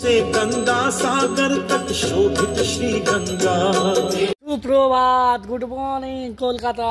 से गंगा सागर तक शोभित श्री गंगा। সুপ্রভাত, গুড মর্নিং কলকাতা।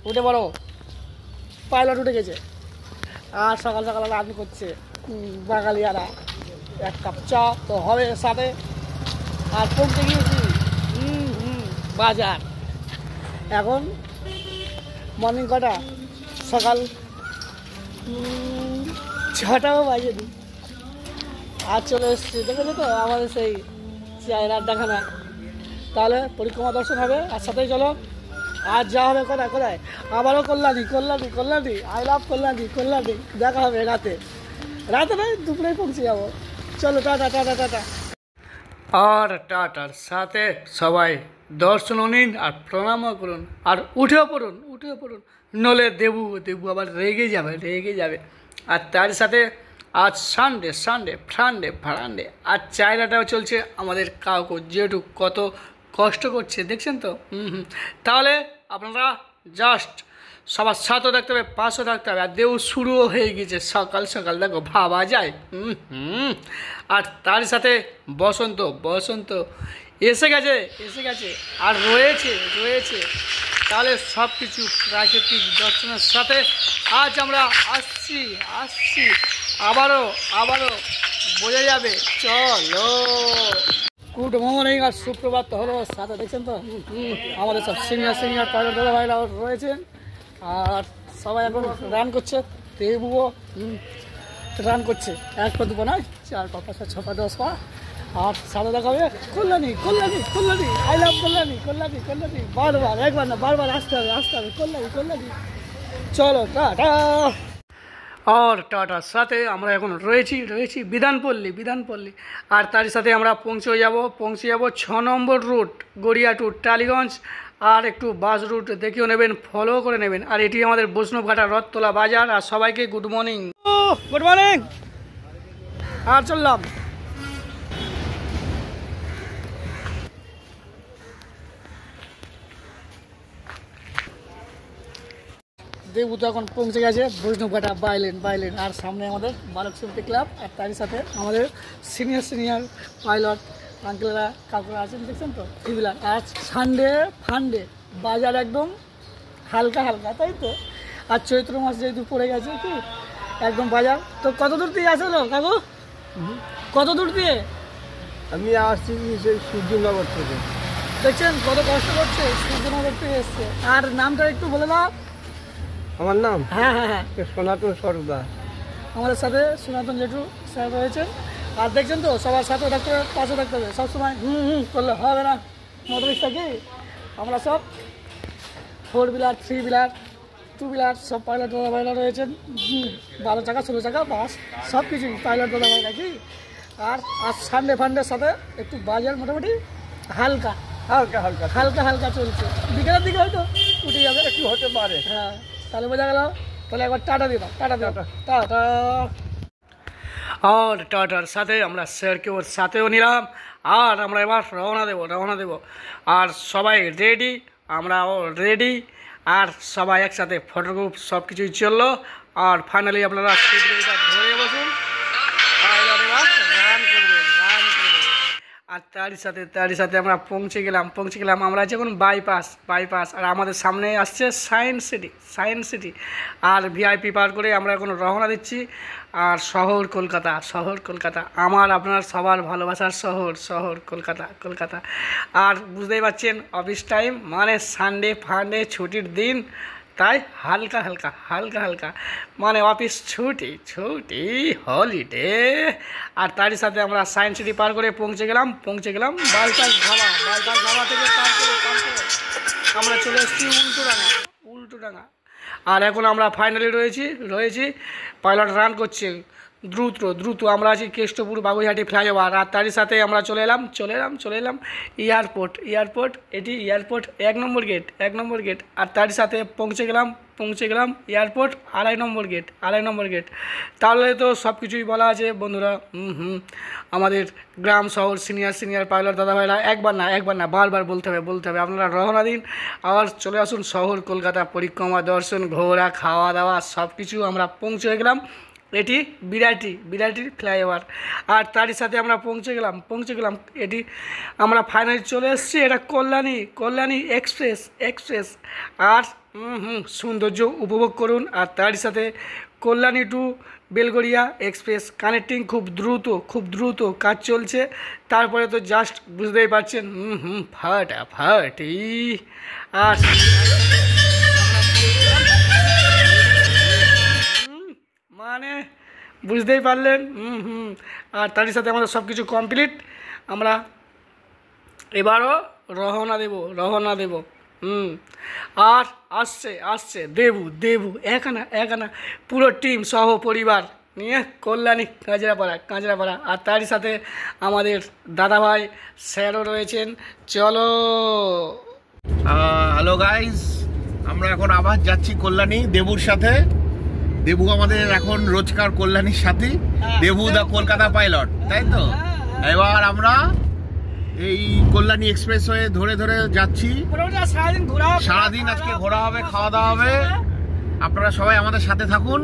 উঠে বলো, পাইলট উঠে গেছে আর সকাল সকাল রান করছে বাঙালিয়ারা। এক কাপ চা তো হবে সাথে। আর পৌঁছে গিয়েছি বাজার। এখন মর্নিং কটা, সকাল 6টাও বাজেনি। আর চলে এসছি, দেখেছো তো আমাদের সেই চায়ের আড্ডাখানা। তাহলে পরিক্রমা দর্শন হবে আর সাথেই চলো। আর যা হবে কোথায় কোথায়, আবারও কল্যাণী কল্যাণী কল্যাণী, আই লাভ কল্যাণী কল্যাণী। দেখা হবে রাতে, রাতে নয় দুপুরে পৌঁছে যাবো। চলো টাটা টাটা টাটা। আর টাটার সাথে সবাই দর্শনও নিন আর প্রণামও করুন আর উঠেও পড়ুন, উঠেও পড়ুন, নলে দেবু দেবু আবার রেগে যাবে। আর তার সাথে আজ সানডে সানডে ফ্রান্ডে ফ্রান্ডে আর চায়নাটাও চলছে আমাদের কাউকে যেটু কত কষ্ট করছে দেখছেন তো। তাহলে আপনারা জাস্ট সবার সাথেও থাকতে হবে, পাশেও থাকতে হবে। আর দেউ শুরুও হয়ে গেছে সকাল সকাল, দেখো ভাবা যায়। আর তার সাথে বসন্ত বসন্ত এসে গেছে আর রয়েছে। তাহলে সব কিছু প্রাকৃতিক দর্শনের সাথে আজ আমরা আসছি আবারও বোঝা যাবে। চলো, গুড মর্নিং আর সুপ্রভাত হলো সাথে। দেখছেন তো আমাদের সব সিনিয়র পাইলট দাদা ভাইরা রয়েছেন আর সবাই এখন রান করছে। দেবুও রান করছে, 1 পা 2 পা নয়, 4 পা 5 পা 6 পা 10 পা। আর সাথে দেখা হবে কল্যাণী কল্যাণী কল্যাণী, আই লাভ কল্যাণী কল্যাণী কল্যাণী। বারবার, একবার না বারবার আসতে হবে কল্যাণী। চলো টাটা। আর টাটার সাথে আমরা এখন রয়েছি বিধানপল্লী। আর তার সাথে আমরা পৌঁছে যাব 6 নম্বর রুট গড়িয়া টু টালিগঞ্জ। আর একটু বাস রুট দেখেও নেবেন, ফলো করে নেবেন। আর এটি আমাদের বৈষ্ণবঘাটা রথতলা বাজার। আর সবাইকে গুড মর্নিং। আর চললাম। দেবু তো এখন পৌঁছে গেছে বৈষ্ণবঘাটা বাইলেন। আর সামনে আমাদের বালক সমিতি ক্লাব। আর তারই সাথে আমাদের সিনিয়র পাইলট আঙ্কেলরা কাকুরা আছেন, দেখছেন তো এগুলা। আর সানডে ফান্ডে বাজার একদম হালকা তাই তো। আর চৈত্র মাস যেহেতু পড়ে গেছে কি একদম বাজার। তো কত দূর দিয়ে আসলো কাকু, কত দূর দিয়ে? আমি আসছি সেই সূর্যনগর থেকে। দেখছেন কত কষ্ট করছে, সূর্যনগর থেকে এসছে। আর নামটা একটু বলে দাও। আমার নাম হ্যাঁ সনাতন সরদার। আমাদের সাথে সনাতন জেঠু স্যার রয়েছেন। আর দেখছেন তো সবার সাথে থাকতে হবে, পাশে থাকতে হবে সবসময়। করলে হবে না, মোটরিক্সা কি আমরা সব 4 হুইলার 3 হুইলার 2 হুইলার সব পাইলট দাদা ভাইরা রয়েছেন। 12 চাকা 16 চাকা বাস সব কিছুই পাইলট দাদা ভাইরা কি। আর সানডে ফান্ডের সাথে একটু বাজার মোটামুটি হালকা চলছে। বিকেলের দিকে হয়তো উঠে যাবে, একটু হতে পারে। হ্যাঁ, তাহলে বোঝা গেল। তাহলে একবার টাটা দিও, টাটা। আর টাটার সাথে আমরা স্যারকে ওর সাথেও নিলাম। আর আমরা এবার রওনা দেব। আর সবাই রেডি, আমরাও রেডি। আর সবাই একসাথে ফটো গ্রুপ সব কিছুই চললো। আর ফাইনালি আপনারা সিট বেল্টটা ধরে বসুন। রান করবে। আর তারই সাথে আমরা পৌঁছে গেলাম। আমরা যখন বাইপাস। আর আমাদের সামনে আসছে সায়েন্স সিটি। আর ভিআইপি পার করে আমরা এখন রওনা দিচ্ছি। আর শহর কলকাতা, আমার আপনার সবার ভালোবাসার শহর কলকাতা। আর বুঝতেই পারছেন অফিস টাইম মানে সানডে ফান্ডে ছুটির দিন, তাই হালকা মানে অফিস ছুটি হলিডে। আর তারই সাথে আমরা সায়েন্স সিটি পার করে পৌঁছে গেলাম বাইপাস ধাবা থেকে পার করে আমরা চলে এসেছি উল্টোডাঙা। আর এখন আমরা ফাইনালি রয়েছি পাইলট রান করছে দ্রুত। আমরা আছি কেষ্টপুর বাগুইহাটি ফ্লাইওভার। আর তারই সাথে আমরা চলে এলাম এয়ারপোর্ট। এটি এয়ারপোর্ট 1 নম্বর গেট। আর তারই সাথে পৌঁছে গেলাম এয়ারপোর্ট 2.5 নম্বর গেট। তাহলে তো সব কিছুই বলা আছে বন্ধুরা। আমাদের গ্রাম শহর সিনিয়র পাইলট দাদা ভাইরা একবার না বারবার বলতে হবে। আপনারা রওনা দিন আর চলে আসুন শহর কলকাতা পরিক্রমা দর্শন, ঘোরা, খাওয়া দাওয়া সব কিছু আমরা পৌঁছে গেলাম। এটি বিরাটি ফ্লাইওভার। আর তারই সাথে আমরা পৌঁছে গেলাম এটি আমরা ফাইনালি চলে এসেছি। এটা কল্যাণী এক্সপ্রেস। আর সৌন্দর্য উপভোগ করুন। আর তারই সাথে Kalyani to Belgharia express connecting খুব দ্রুত কাজ চলছে। তারপরে তো জাস্ট বুঝতেই পারছেন ফাটাফাটি। আর মানে বুঝতেই পারলেন। আর তারই সাথে আমাদের সব কিছু কমপ্লিট। আমরা এবারও রওনা দেব। আর আসছে দেবু একানা পুরো টিম সহ পরিবার নিয়ে কল্যাণী কাঁচরাপাড়া। আর তারই সাথে আমাদের দাদাভাই স্যারও রয়েছেন। চলো। হ্যালো গাইস, আমরা এখন আবার যাচ্ছি কল্যাণী দেবুর সাথে। দেবু আমাদের এখন রোজকার কল্যাণীর সাথী, দেবু দা কলকাতা পাইলট, তাই তো? এবার আমরা এই কল্যাণী এক্সপ্রেস হয়ে ধরে যাচ্ছি। সারাদিন আজকে ঘোরা হবে, খাওয়া দাওয়া হবে। আপনারা সবাই আমাদের সাথে থাকুন।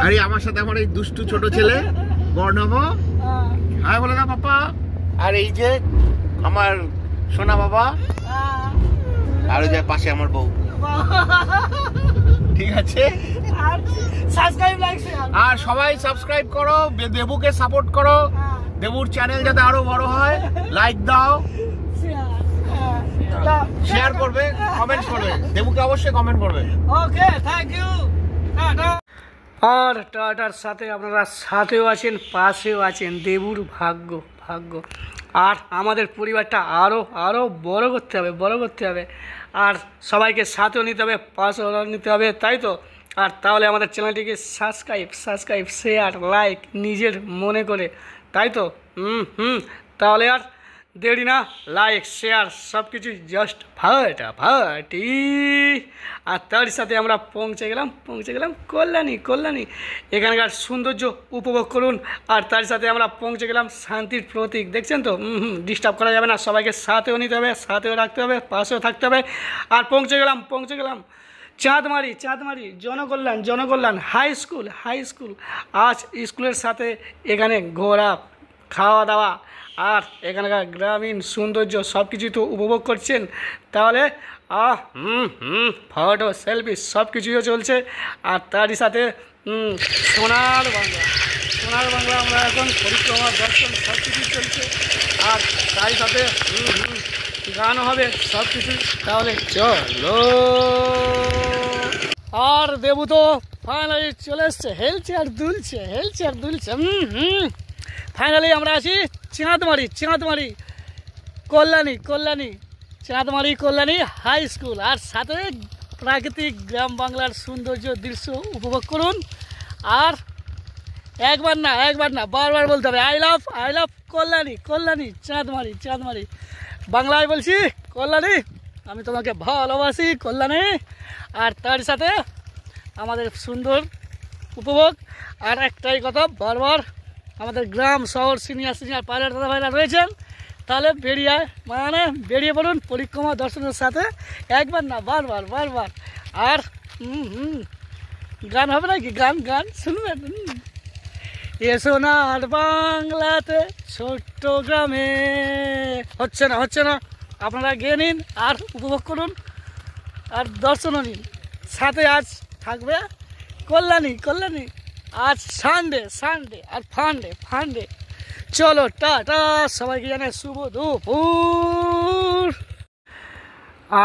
আর আমার সাথে আমার এই দুষ্টু ছোট ছেলে বর্ণব, হাই বলে না পাপা। আর এই যে আমার সোনা বাবা, আর ওই যে পাশে আমার বউ। ঠিক আছে, আর সবাই সাবস্ক্রাইব করো, দেবুকে সাপোর্ট করো। দেবুর চ্যানেল যাতে আরো বড় হয়, লাইক দাও, শেয়ার করবে, কমেন্ট করবে। দেবুকে অবশ্যই কমেন্ট করবে। ওকে, থ্যাংক ইউ। আর টাটার সাথে আপনারা সাথেও আছেন, পাশেও আছেন। দেবুর ভাগ্য। আর আমাদের পরিবারটা আরও বড় করতে হবে। আর সবাইকে সাথেও নিতে হবে, পাশেও নিতে হবে, তাই তো? আর তাহলে আমাদের চ্যানেলটিকে সাবস্ক্রাইব শেয়ার লাইক নিজের মনে করে, তাই তো? তাহলে আর দেরি না, লাইক শেয়ার সব কিছুই জাস্ট ফাটাফাটি। আর তার সাথে আমরা পৌঁছে গেলাম কল্যাণী। এখানকার সৌন্দর্য উপভোগ করুন। আর তার সাথে আমরা পৌঁছে গেলাম শান্তির প্রতীক। দেখছেন তো? ডিস্টার্ব করা যাবে না, সবাইকে সাথেও নিতে হবে, সাথেও রাখতে হবে, পাশেও থাকতে হবে। আর পৌঁছে গেলাম চাঁদমারি জনকল্যাণ হাই স্কুল। আজ স্কুলের সাথে এখানে ঘোরা, খাওয়া দাওয়া আর এখানকার গ্রামীণ সৌন্দর্য সব কিছুই তো উপভোগ করছেন। তাহলে ফটো সেলফি সব কিছুই চলছে। আর তারই সাথে সোনার বাংলা আমরা এখন পরিক্রমা দর্শন সব কিছুই চলছে। আর তারই সাথে গানও হবে সব কিছুই। তাহলে চলো। আর দেবু তো ফাইনালি চলে এসছে, হেলছে আর দুলছে। ফাইনালি আমরা আছি চাঁদমারি কল্যাণী হাই স্কুল। আর সাথে প্রাকৃতিক গ্রাম বাংলার সৌন্দর্য দৃশ্য উপভোগ করুন। আর একবার না বারবার বলতে হবে আই লাভ কল্যাণী চাঁদমারি। বাংলায় বলছি কল্যাণী, আমি তোমাকে ভালোবাসি কল্যাণী। আর তার সাথে আমাদের সুন্দর উপভোগ। আর একটাই কথা, বারবার আমাদের গ্রাম শহর সিনিয়র পাইলট দাদা ভাইরা রয়েছেন। তাহলে বেরিয়ে পড়ুন পরিক্রমা দর্শনের সাথে, একবার না বারবার। আর গান হবে নাকি? গান শুনবেন? এসো না আর বাংলাতে ছোট্ট গ্রামে। হচ্ছে না, আপনারা গিয়ে নিন আর উপভোগ করুন আর দর্শনও নিন। সাথে আজ থাকবে কল্যাণী। আজ সানডে আর ফান্ডে। চলো টাটা, সবাইকে জানাই শুভ দুপুর।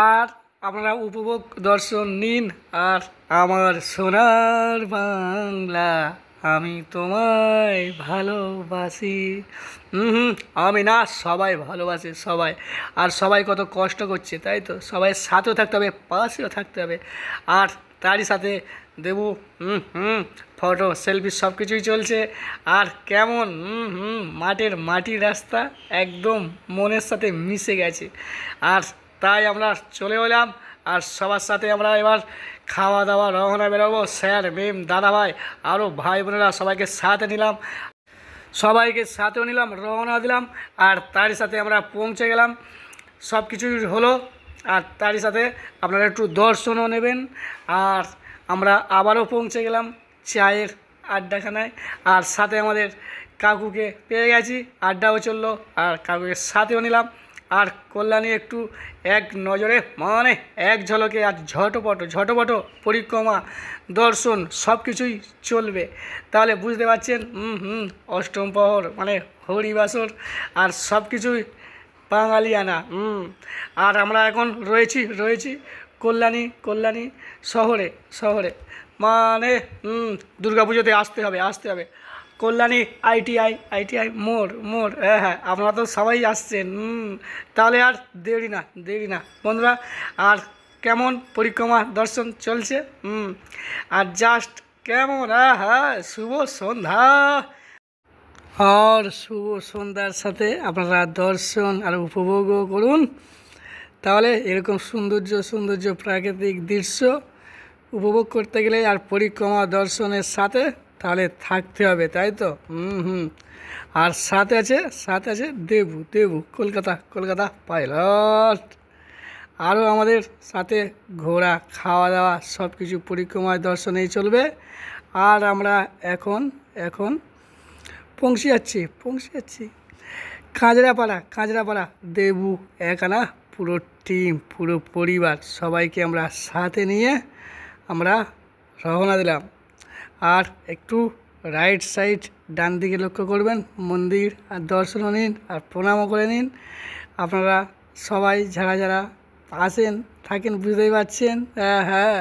আর আপনারা উপভোগ দর্শন নিন। আর আমার সোনার বাংলা, আমি তোমায় ভালোবাসি। আমি না, সবাই ভালোবাসে সবাই। আর সবাই কত কষ্ট করছে, তাই তো? সবাই সাথেও থাকতে হবে, পাশেও থাকতে হবে। আর তারই সাথে দেবু ফটো সেলফি সব কিছুই চলছে। আর কেমন মাটির রাস্তা একদম মনের সাথে মিশে গেছে। আর তাই আমরা চলে এলাম। আর সবার সাথে আমরা এবার খাওয়া দাওয়া রওনা বেরোবো। স্যার ম্যাম দাদাভাই আরও ভাই বোনেরা সবাইকে সাথেও নিলাম, রওনা দিলাম। আর তারই সাথে আমরা পৌঁছে গেলাম, সব কিছুই হলো। আর তারই সাথে আপনারা একটু দর্শনও নেবেন। আর আমরা আবারও পৌঁছে গেলাম চায়ের আড্ডাখানায়। আর সাথে আমাদের কাকুকে পেয়ে গেছি, আড্ডাও চললো আর কাকুকে সাথেও নিলাম। আর কল্যাণী একটু এক নজরে মানে এক ঝলকে আর ঝটপট পরিক্রমা দর্শন সব কিছুই চলবে। তাহলে বুঝতে পারছেন অষ্টম প্রহর মানে হরিবাসর আর সব কিছুই বাঙালিয়ানা। আর আমরা এখন রয়েছি কল্যাণী শহরে মানে দুর্গাপুজোতে আসতে হবে কল্যাণী আইটিআই মোড়। হ্যাঁ আপনারা তো সবাই আসছেন। তাহলে আর দেরি না বন্ধুরা। আর কেমন পরিক্রমা দর্শন চলছে আর জাস্ট কেমন হ্যাঁ শুভ সন্ধ্যা। আর শুভ সন্ধ্যার সাথে আপনারা দর্শন আর উপভোগও করুন। তাহলে এরকম সৌন্দর্য প্রাকৃতিক দৃশ্য উপভোগ করতে গেলে আর পরিক্রমা দর্শনের সাথে তাহলে থাকতে হবে, তাই তো। আর সাথে আছে দেবু কলকাতা পাইলট। আরও আমাদের সাথে ঘোরা খাওয়া দাওয়া সব কিছু পরিক্রমায় দর্শনেই চলবে। আর আমরা এখন পৌঁছে যাচ্ছি কাঁচরাপাড়া। দেবু একানা পুরো টিম পুরো পরিবার সবাইকে আমরা সাথে নিয়ে আমরা রওনা দিলাম। আর একটু রাইট সাইড ডান দিকে লক্ষ্য করবেন, মন্দির আর দর্শনও নিন আর প্রণামও করে নিন। আপনারা সবাই যারা আসেন থাকেন বুঝতেই পারছেন। হ্যাঁ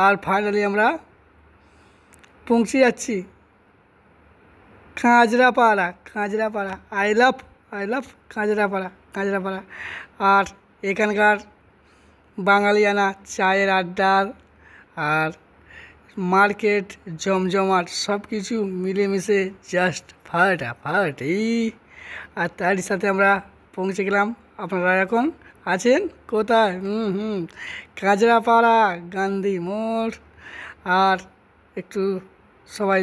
আর ফাইনালি আমরা পৌঁছে যাচ্ছি কাঁচরাপাড়া। I love Kanchrapara. আর এখানকার বাঙালিয়ানা চায়ের আড্ডার আর মার্কেট জমজমাট সব কিছু মিলেমিশে জাস্ট ফাটাফাটি। আর তারই সাথে আমরা পৌঁছে গেলাম। আপনারা এখন আছেন কোথায়? কাঁচরাপাড়া গান্ধী মোড়। আর একটু সবাই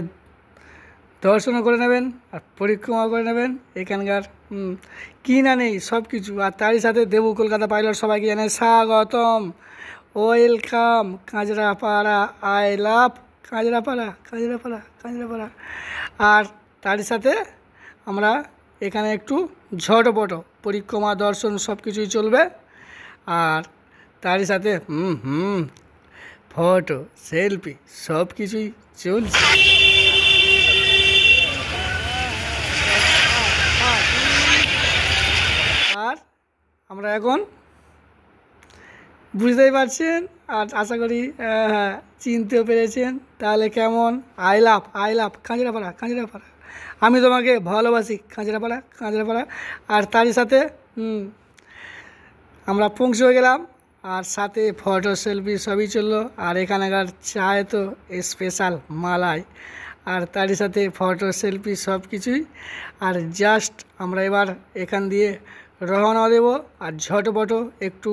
দর্শনও করে নেবেন আর পরিক্রমা করে নেবেন। এখানকার কি না নেই সব কিছু। আর তারই সাথে দেবু কলকাতা পাইলট সবাইকে জানাই স্বাগতম, welcome Kanchrapara. I love Kanchrapara. আর তারই সাথে আমরা এখানে একটু ঝটপট পরিক্রমা দর্শন সব কিছুই চলবে। আর তারই সাথে ফটো সেলফি সব কিছুই চলছে। আর আমরা এখন বুঝতেই পারছেন আর আশা করি চিনতেও পেরেছেন। তাহলে কেমন আই লাভ কাঁচরাপাড়া। আমি তোমাকে ভালোবাসি কাঁচরাপাড়া। আর তারই সাথে আমরা পৌঁছে হয়ে গেলাম। আর সাথে ফটো সেলফি সবই চললো। আর এখানকার চায় তো স্পেশাল মালাই। আর তারই সাথে ফটো সেলফি সব কিছুই। আর জাস্ট আমরা এবার এখান দিয়ে রওনা দেব। আর ঝটপট একটু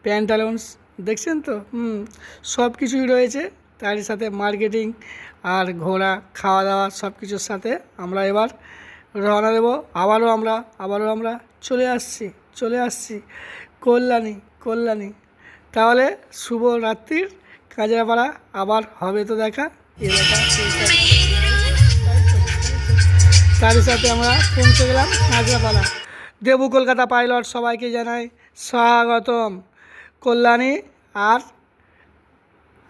প্যান্টালুন্স দেখছেন তো সব কিছুই রয়েছে। তারই সাথে মার্কেটিং আর ঘোরা খাওয়া দাওয়া সব কিছুর সাথে আমরা এবার রওনা দেব। আবারও আমরা চলে আসছি কল্যাণী। তাহলে শুভ রাত্রির কাঁচরাপাড়া। আবার হবে তো দেখা। তারই সাথে আমরা পৌঁছে গেলাম কাঁচরাপাড়া। দেবু কলকাতা পাইলট সবাইকে জানাই স্বাগতম কল্যাণী। আর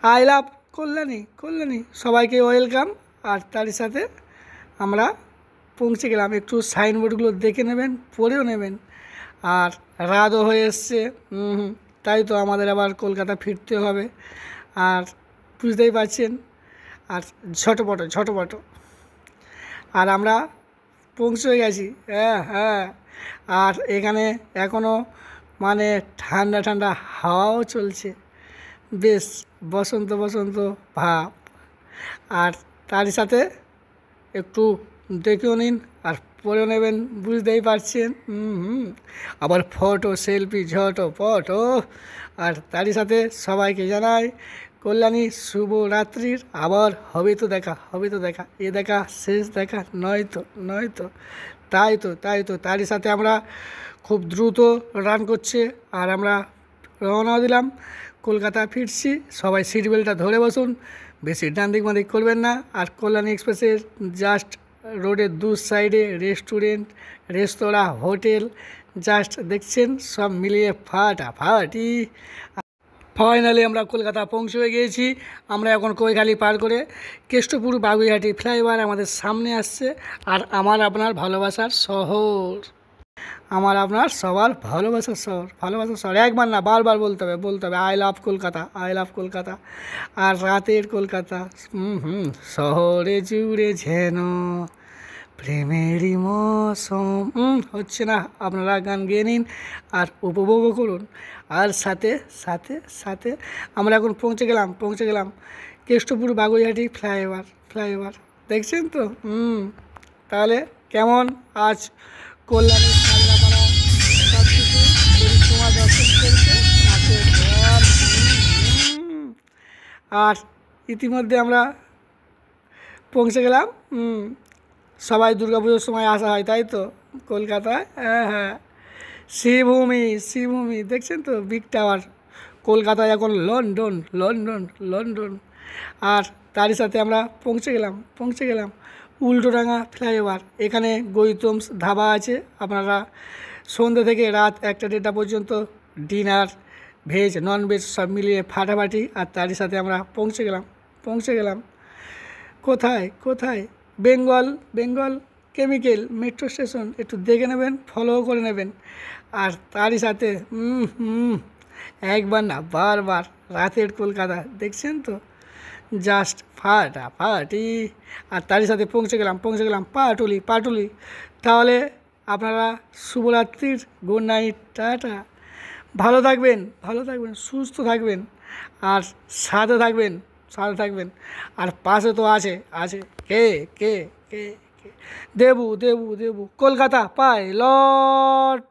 আই লাভ কল্যাণী সবাইকে ওয়েলকাম। আর তারই সাথে আমরা পৌঁছে গেলাম। একটু সাইনবোর্ডগুলো দেখে নেবেন, পড়েও নেবেন। আর রাতও হয়ে এসছে তাই তো আমাদের আবার কলকাতা ফিরতে হবে। আর বুঝতেই পারছেন আর ঝটপট। আর আমরা পৌঁছে গেছি। হ্যাঁ আর এখানে এখনও মানে ঠান্ডা হাওয়াও চলছে, বেশ বসন্ত ভাব। আর তারই সাথে একটু দেখেও নিন আর পড়েও নেবেন বুঝতেই পারছেন। আবার ফটো সেলফি ঝটপট। আর তারই সাথে সবাইকে জানাই কল্যাণী শুভ রাত্রির। আবার হবে তো দেখা। এ দেখা শেষ দেখা নয় তো। তাই তো তারই সাথে আমরা খুব দ্রুত রান করছে। আর আমরা রওনা দিলাম, কলকাতা ফিরছি। সবাই সিট বেল্টটা ধরে বসুন, বেশি ডান দিক বাঁ দিক করবেন না। আর কল্যাণী এক্সপ্রেসের জাস্ট রোডের দু সাইডে রেস্টুরেন্ট, রেস্তোরাঁ, হোটেল জাস্ট দেখছেন সব মিলিয়ে ফাটাফাটি। ফাইনালি আমরা কলকাতা পৌঁছে গিয়েছি। আমরা এখন কৈখালি পার করে কেষ্টপুর বাগুইহাটি ফ্লাইওভার আমাদের সামনে আসছে। আর আমার আপনার ভালোবাসার শহর, আমার আপনার সবার ভালোবাসার শহর একবার না বারবার বলতে হবে I love Kolkata, I love Kolkata. আর রাতের কলকাতা শহরে জুড়ে যেন প্রেমেরই মৌসুম। হচ্ছে না, আপনারা গান গেয়ে নিন আর উপভোগও করুন। আর সাথে সাথে সাথে আমরা এখন পৌঁছে গেলাম কেষ্টপুর বাগুইহাটি ফ্লাইওভার দেখছেন তো। তাহলে কেমন আজ কল্যাণী সাগরাপাড়া সব কিছু পরিক্রমা দর্শন চলছে সাথে জল। আর ইতিমধ্যে আমরা পৌঁছে গেলাম। সবাই দুর্গাপুজোর সময় আসা হয় তাই তো কলকাতায়। হ্যাঁ, শ্রীভূমি দেখছেন তো, বিগ টাওয়ার। কলকাতায় এখন লন্ডন। আর তারই সাথে আমরা পৌঁছে গেলাম উল্টোডাঙা ফ্লাইওভার। এখানে গৌতমস ধাবা আছে। আপনারা সন্ধ্যে থেকে রাত 1টা-1:30 পর্যন্ত ডিনার, ভেজ নন ভেজ সব মিলিয়ে ফাটাফাটি। আর তারই সাথে আমরা পৌঁছে গেলাম কোথায় বেঙ্গল কেমিক্যাল মেট্রো স্টেশন। একটু দেখে নেবেন, ফলো করে নেবেন। আর তারই সাথে একবার না বারবার রাতের কলকাতা দেখছেন তো, জাস্ট ফাটাফাটি। আর তারই সাথে পৌঁছে গেলাম পাটুলি। তাহলে আপনারা শুভরাত্রির গুড নাইট, টাটা। ভালো থাকবেন, সুস্থ থাকবেন আর সাথে থাকবেন। আর পাশে তো আছে কে দেবু কলকাতা পাইলট।